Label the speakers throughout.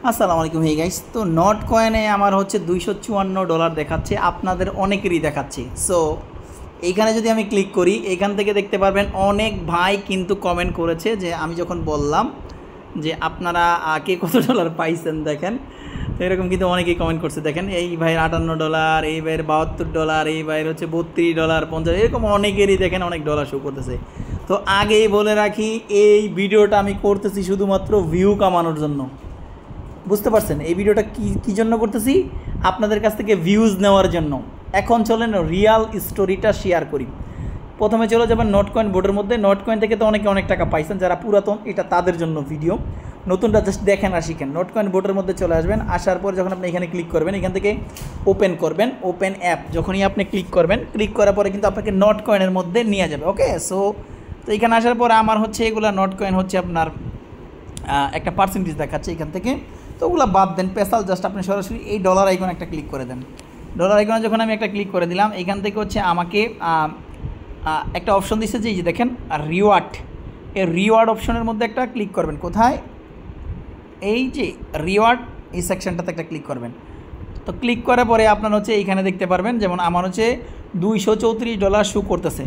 Speaker 1: আসসালামু আলাইকুম। Hey guys, তো নট কয়েনে আমার হচ্ছে $254 দেখাচ্ছে, আপনাদের অনেকেরই দেখাচ্ছে। সো এইখানে যদি আমি ক্লিক করি, এখান থেকে দেখতে পারবেন অনেক ভাই কিন্তু কমেন্ট করেছে যে আমি যখন বললাম যে আপনারা কে কত ডলার পাইছেন দেখেন, তো এরকম কিন্তু অনেকেই কমেন্ট করছে। দেখেন এই ভাইয়ের $58, এই ভাইয়ের $72, এই ভাইয়ের হচ্ছে $32, 50, এরকম অনেকেরই দেখেন অনেক ডলার শো করতেছে। তো আগেই বলে রাখি, এই ভিডিওটা আমি করতেছি শুধুমাত্র ভিউ কামানোর জন্য। বুঝতে পারছেন এই ভিডিওটা কী জন্য করতেছি? আপনাদের কাছ থেকে ভিউজ নেওয়ার জন্য। এখন চলেন রিয়াল স্টোরিটা শেয়ার করি। প্রথমে চলে যাবেন নট কয়েন বোর্ডের মধ্যে। নট কয়েন থেকে তো অনেকে অনেক টাকা পাইছেন, যারা পুরাতন এটা তাদের জন্য ভিডিও, নতুনটা জাস্ট দেখেন আর শিখেন। নট কয়েন বোর্ডের মধ্যে চলে আসবেন, আসার পর যখন আপনি এখানে ক্লিক করবেন, এখান থেকে ওপেন করবেন, ওপেন অ্যাপ যখনই আপনি ক্লিক করবেন, ক্লিক করার পরে কিন্তু আপনাকে নট কয়েনের মধ্যে নিয়ে যাবে। ওকে, সো তো এখানে আসার পর আমার হচ্ছে এগুলো নট কয়েন হচ্ছে আপনার একটা পার্সেন্টেজ দেখাচ্ছে এখান থেকে, তো ওগুলো বাদ দেন, স্পেশাল জাস্ট আপনি সরাসরি এই ডলার আইকন একটা ক্লিক করে দেন। ডলার আইকনে যখন আমি একটা ক্লিক করে দিলাম, এখান থেকে হচ্ছে আমাকে একটা অপশন দিচ্ছে যে এই যে দেখেন রিওয়ার্ড, এই রিওয়ার্ড অপশনের মধ্যে একটা ক্লিক করবেন। কোথায়? এই যে রিওয়ার্ড, এই সেকশনটাতে একটা ক্লিক করবেন। তো ক্লিক করার পরে আপনার হচ্ছে এইখানে দেখতে পারবেন, যেমন আমার হচ্ছে $234 শো করতেছে।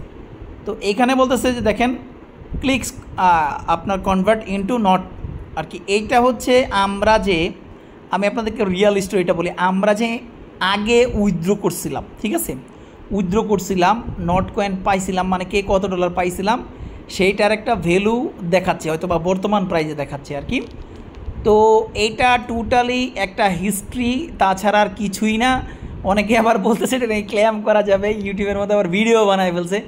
Speaker 1: তো এইখানে বলতেছে যে দেখেন ক্লিকস আপনার কনভার্ট ইনটু নট আর কি। এইটা হচ্ছে আমরা যে, আমি আপনাদেরকে রিয়েল স্টোরিটা বলি, আমরা যে আগে উইথড্র করছিলাম, ঠিক আছে, উইথড্র করছিলাম, নট কয়েন পাইছিলাম, মানে কে কত ডলার পাইছিলাম সেইটার একটা ভ্যালু দেখাচ্ছে, হয়তো বা বর্তমান প্রাইজে দেখাচ্ছে আর কি। তো এইটা টোটালি একটা হিস্ট্রি, তাছাড়া আর কিছুই না। অনেকে আবার বলতেছে এটা ক্লেম করা যাবে, ইউটিউবের মধ্যে আবার ভিডিও বানায় ফেলছে।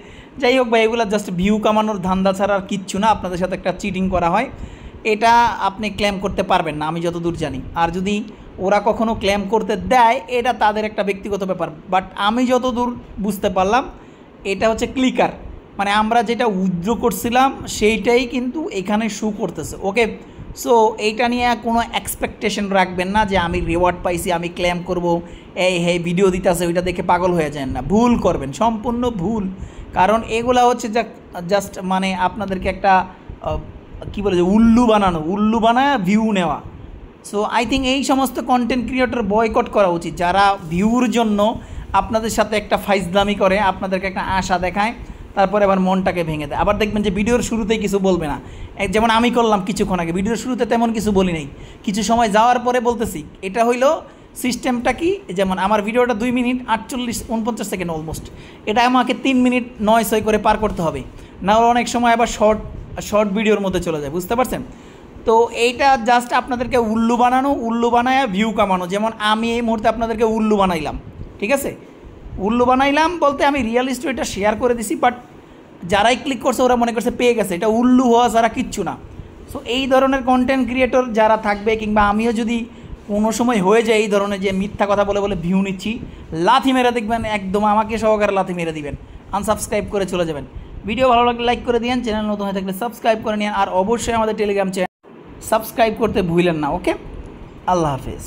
Speaker 1: যাই হোক ভাই, এগুলো জাস্ট ভিউ কামানোর ধান্দা ছাড়া আর কিচ্ছু না, আপনাদের সাথে একটা চিটিং করা হয়, এটা আপনি ক্লেম করতে পারবেন না আমি যতদূর জানি। আর যদি ওরা কখনো ক্লেম করতে দেয়, এটা তাদের একটা ব্যক্তিগত ব্যাপার, বাট আমি যতদূর বুঝতে পারলাম এটা হচ্ছে ক্লিকার, মানে আমরা যেটা উইথড্র করছিলাম সেইটাই কিন্তু এখানে শো করতেছে। ওকে, সো এইটা নিয়ে কোনো এক্সপেকটেশন রাখবেন না যে আমি রিওয়ার্ড পাইছি আমি ক্লেম করব, এই হে ভিডিও দিতেছে ওইটা দেখে পাগল হয়ে যান না, ভুল করবেন, সম্পূর্ণ ভুল। কারণ এগুলা হচ্ছে জাস্ট মানে আপনাদেরকে একটা কী বলে যে উল্লু বানানো, উল্লু বানায় ভিউ নেওয়া। সো আই থিঙ্ক এই সমস্ত কন্টেন্ট ক্রিয়েটর বয়কট করা উচিত, যারা ভিউর জন্য আপনাদের সাথে একটা ফাইজলামি করে, আপনাদেরকে একটা আশা দেখায়, তারপরে আবার মনটাকে ভেঙে দেয়। আবার দেখবেন যে ভিডিওর শুরুতেই কিছু বলবে না, যেমন আমি করলাম কিছুক্ষণ আগে, ভিডিওর শুরুতে তেমন কিছু বলি নাই, কিছু সময় যাওয়ার পরে বলতেছি। এটা হইলো সিস্টেমটা কি, যেমন আমার ভিডিওটা 2 মিনিট 49 সেকেন্ড অলমোস্ট, এটা আমাকে 3 মিনিট 9 করে পার করতে হবে, না হলে অনেক সময় আবার শর্ট ভিডিওর মধ্যে চলে যায়, বুঝতে পারছেন? তো এইটা জাস্ট আপনাদেরকে উল্লু বানানো, উল্লু বানায় ভিউ কামানো। যেমন আমি এই মুহূর্তে আপনাদেরকে উল্লু বানাইলাম, ঠিক আছে, উল্লু বানাইলাম বলতে আমি রিয়েল স্টোরিটা শেয়ার করে দিছি, বাট যারাই ক্লিক করছে ওরা মনে করছে পেয়ে গেছে, এটা উল্লু হওয়া ছাড়া কিচ্ছু না। সো এই ধরনের কন্টেন্ট ক্রিয়েটর যারা থাকবে, কিংবা আমিও যদি কোনো সময় হয়ে যায় এই ধরনের যে মিথ্যা কথা বলে বলে ভিউ নিচ্ছি, লাথি মেরে দেখবেন, একদম আমাকে সহকারে লাথি মেরে দিবেন, আনসাবস্ক্রাইব করে চলে যাবেন। ভিডিও ভালো লাগলে লাইক করে দিন, চ্যানেল নতুন হয়ে থাকলে সাবস্ক্রাইব করে নিন, আর অবশ্যই আমাদের টেলিগ্রাম চ্যানেল সাবস্ক্রাইব করতে ভুলেন না। ওকে, আল্লাহ হাফেজ।